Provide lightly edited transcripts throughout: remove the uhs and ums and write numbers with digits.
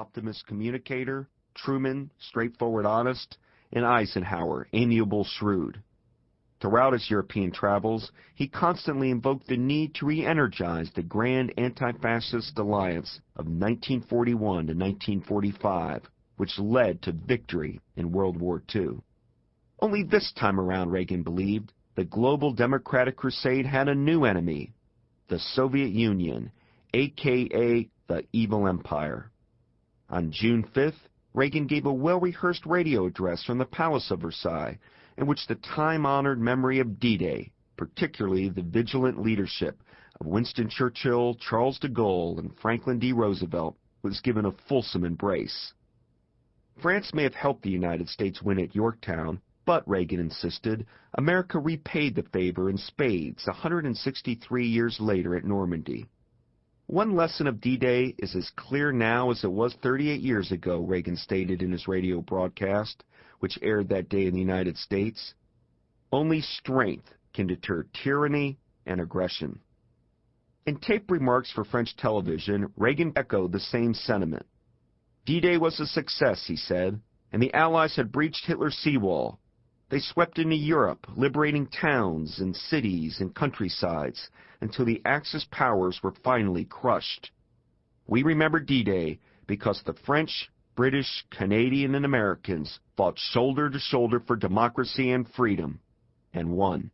optimist communicator, Truman, straightforward honest, and Eisenhower, amiable shrewd. Throughout his European travels, he constantly invoked the need to re-energize the grand anti-fascist alliance of 1941 to 1945, which led to victory in World War II. Only this time around, Reagan believed, the global democratic crusade had a new enemy, the Soviet Union, a.k.a. the Evil Empire. On June 5th, Reagan gave a well-rehearsed radio address from the Palace of Versailles, in which the time-honored memory of D-Day, particularly the vigilant leadership of Winston Churchill, Charles de Gaulle, and Franklin D. Roosevelt, was given a fulsome embrace. France may have helped the United States win at Yorktown, but, Reagan insisted, America repaid the favor in spades 163 years later at Normandy. One lesson of D-Day is as clear now as it was 38 years ago, Reagan stated in his radio broadcast, which aired that day in the United States. Only strength can deter tyranny and aggression. In taped remarks for French television, Reagan echoed the same sentiment. D-Day was a success, he said, and the Allies had breached Hitler's seawall. They swept into Europe, liberating towns and cities and countrysides until the Axis powers were finally crushed. We remember D-Day because the French, British, Canadian, and Americans fought shoulder to shoulder for democracy and freedom, and won.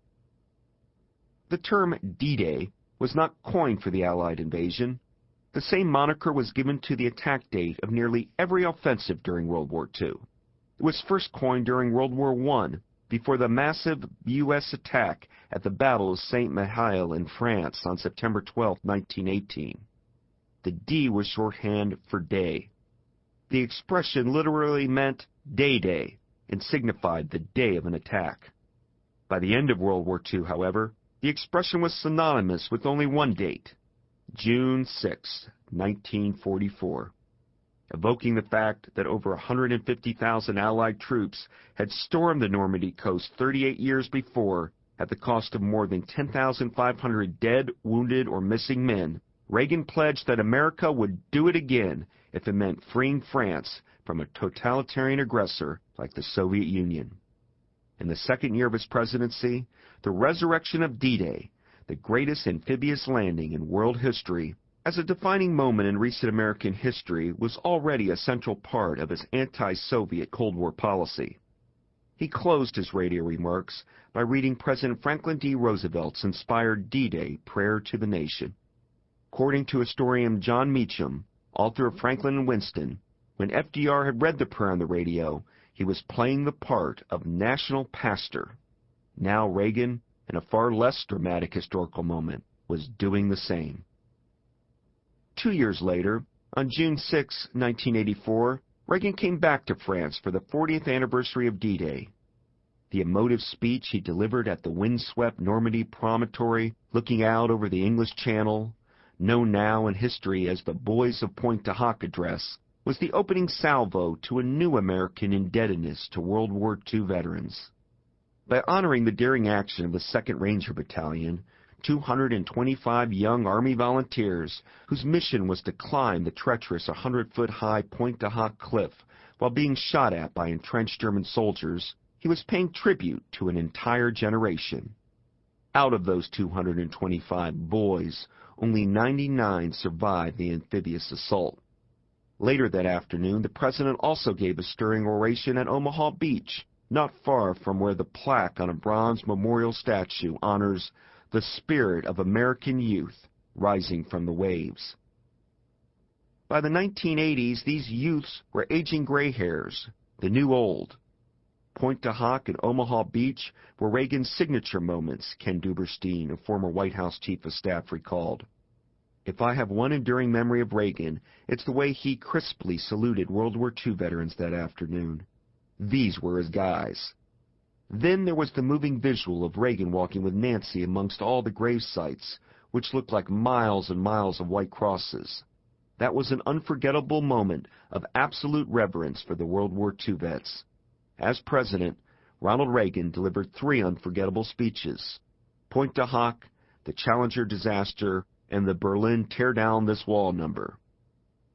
The term D-Day was not coined for the Allied invasion. The same moniker was given to the attack date of nearly every offensive during World War II. It was first coined during World War I, before the massive U.S. attack at the Battle of Saint-Mihiel in France on September 12, 1918. The D was shorthand for day. The expression literally meant day-day and signified the day of an attack. By the end of World War II, however, the expression was synonymous with only one date, June 6, 1944. Evoking the fact that over 150,000 Allied troops had stormed the Normandy coast 38 years before at the cost of more than 10,500 dead, wounded, or missing men, Reagan pledged that America would do it again if it meant freeing France from a totalitarian aggressor like the Soviet Union. In the second year of his presidency, the resurrection of D-Day, the greatest amphibious landing in world history, as a defining moment in recent American history, was already a central part of his anti-Soviet Cold War policy. He closed his radio remarks by reading President Franklin D. Roosevelt's inspired D-Day prayer to the nation. According to historian John Meacham, author of Franklin and Winston, when FDR had read the prayer on the radio, he was playing the part of national pastor. Now Reagan, in a far less dramatic historical moment, was doing the same. 2 years later, on June 6, 1984, Reagan came back to France for the 40th anniversary of D-Day. The emotive speech he delivered at the windswept Normandy promontory, looking out over the English Channel, known now in history as the Boys of Pointe du Hoc address, was the opening salvo to a new American indebtedness to World War II veterans. By honoring the daring action of the 2nd Ranger Battalion, 225 young Army volunteers whose mission was to climb the treacherous 100-foot-high Pointe du Hoc cliff while being shot at by entrenched German soldiers, he was paying tribute to an entire generation. Out of those 225 boys, only 99 survived the amphibious assault. Later that afternoon, the President also gave a stirring oration at Omaha Beach, not far from where the plaque on a bronze memorial statue honors the spirit of American youth rising from the waves. By the 1980s, these youths were aging gray hairs, the new old. Pointe du Hoc and Omaha Beach were Reagan's signature moments, Ken Duberstein, a former White House chief of staff, recalled. If I have one enduring memory of Reagan, it's the way he crisply saluted World War II veterans that afternoon. These were his guys. Then there was the moving visual of Reagan walking with Nancy amongst all the grave sites, which looked like miles and miles of white crosses. That was an unforgettable moment of absolute reverence for the World War II vets. As president, Ronald Reagan delivered 3 unforgettable speeches: Pointe du Hoc, the Challenger disaster, and the Berlin Tear Down This Wall number.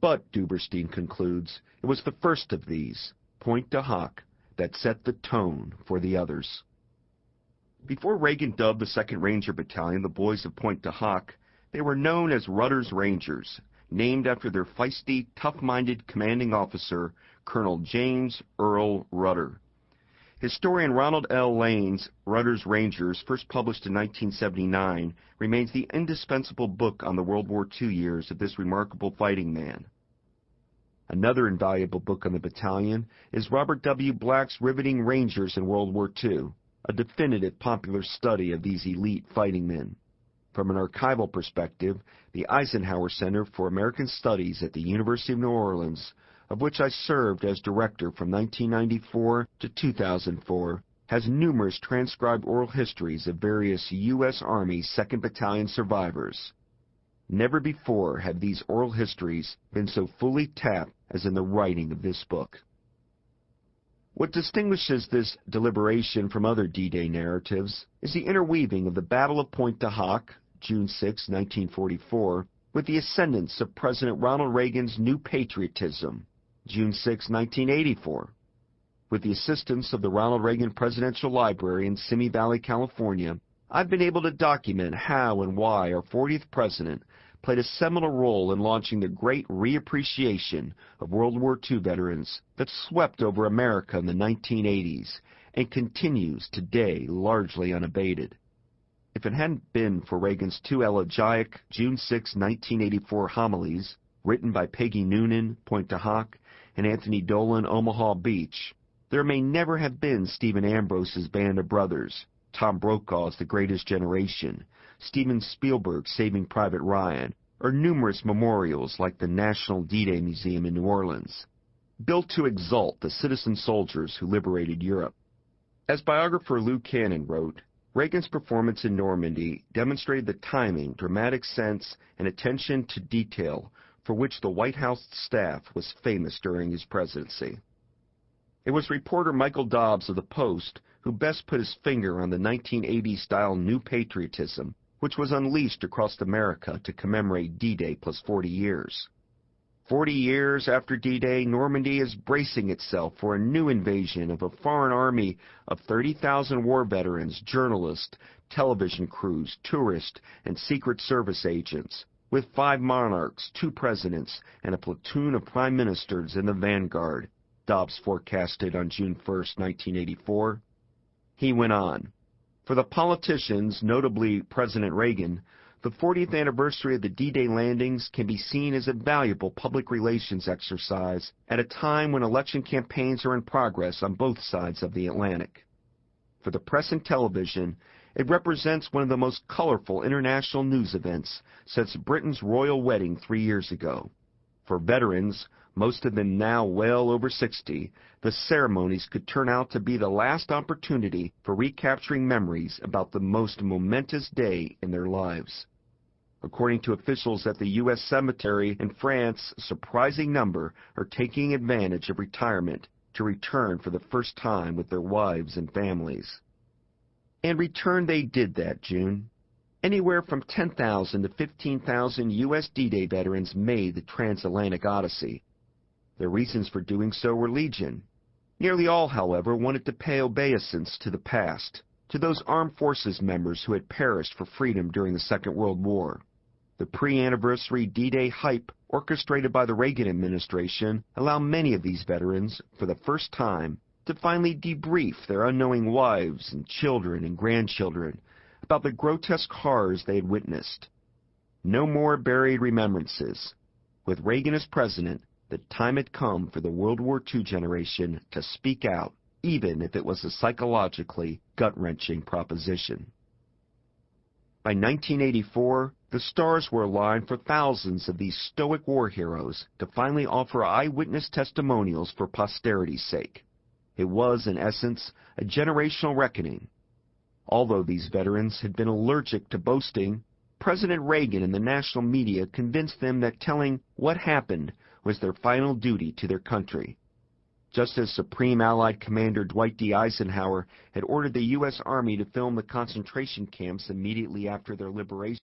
But, Duberstein concludes, it was the first of these, Pointe du Hoc, that set the tone for the others. Before Reagan dubbed the 2nd Ranger Battalion the Boys of Pointe du Hoc, they were known as Rudder's Rangers, named after their feisty, tough-minded commanding officer, Colonel James Earl Rudder. Historian Ronald L. Lane's Rudder's Rangers, first published in 1979, remains the indispensable book on the World War II years of this remarkable fighting man. Another invaluable book on the battalion is Robert W. Black's Riveting Rangers in World War II, a definitive popular study of these elite fighting men. From an archival perspective, the Eisenhower Center for American Studies at the University of New Orleans, of which I served as director from 1994 to 2004, has numerous transcribed oral histories of various U.S. Army 2nd Battalion survivors. Never before have these oral histories been so fully tapped as in the writing of this book. What distinguishes this deliberation from other D-Day narratives is the interweaving of the Battle of Pointe du Hoc, June 6, 1944, with the ascendance of President Ronald Reagan's new patriotism, June 6, 1984. With the assistance of the Ronald Reagan Presidential Library in Simi Valley, California, I've been able to document how and why our 40th president played a seminal role in launching the great reappreciation of World War II veterans that swept over America in the 1980s and continues today largely unabated. If it hadn't been for Reagan's 2 elegiac June 6, 1984 homilies, written by Peggy Noonan, Pointe du Hoc, and Anthony Dolan, Omaha Beach, there may never have been Stephen Ambrose's Band of Brothers, Tom Brokaw's The Greatest Generation, Steven Spielberg's Saving Private Ryan, or numerous memorials like the National D-Day Museum in New Orleans, built to exalt the citizen soldiers who liberated Europe. As biographer Lou Cannon wrote, Reagan's performance in Normandy demonstrated the timing, dramatic sense, and attention to detail for which the White House staff was famous during his presidency. It was reporter Michael Dobbs of the Post who best put his finger on the 1980s-style new patriotism which was unleashed across America to commemorate D-Day plus 40 years. 40 years after D-Day, Normandy is bracing itself for a new invasion of a foreign army of 30,000 war veterans, journalists, television crews, tourists, and Secret Service agents, with 5 monarchs, 2 presidents, and a platoon of prime ministers in the vanguard, Dobbs forecasted on June 1, 1984. He went on, "For the politicians, notably President Reagan, the 40th anniversary of the D-Day landings can be seen as a valuable public relations exercise at a time when election campaigns are in progress on both sides of the Atlantic. For the press and television, it represents one of the most colorful international news events since Britain's royal wedding 3 years ago. For veterans, most of them now well over 60, the ceremonies could turn out to be the last opportunity for recapturing memories about the most momentous day in their lives. According to officials at the U.S. cemetery in France, a surprising number are taking advantage of retirement to return for the first time with their wives and families." And return they did that June. Anywhere from 10,000 to 15,000 U.S. D-Day veterans made the transatlantic odyssey. Their reasons for doing so were legion. Nearly all, however, wanted to pay obeisance to the past, to those armed forces members who had perished for freedom during the Second World War. The pre-anniversary D-Day hype orchestrated by the Reagan administration allowed many of these veterans, for the first time, to finally debrief their unknowing wives and children and grandchildren about the grotesque horrors they had witnessed. No more buried remembrances. With Reagan as president, the time had come for the World War II generation to speak out, even if it was a psychologically gut-wrenching proposition. By 1984, the stars were aligned for thousands of these stoic war heroes to finally offer eyewitness testimonials for posterity's sake. It was, in essence, a generational reckoning. Although these veterans had been allergic to boasting, President Reagan and the national media convinced them that telling what happened was their final duty to their country. Just as Supreme Allied Commander Dwight D. Eisenhower had ordered the U.S. Army to film the concentration camps immediately after their liberation,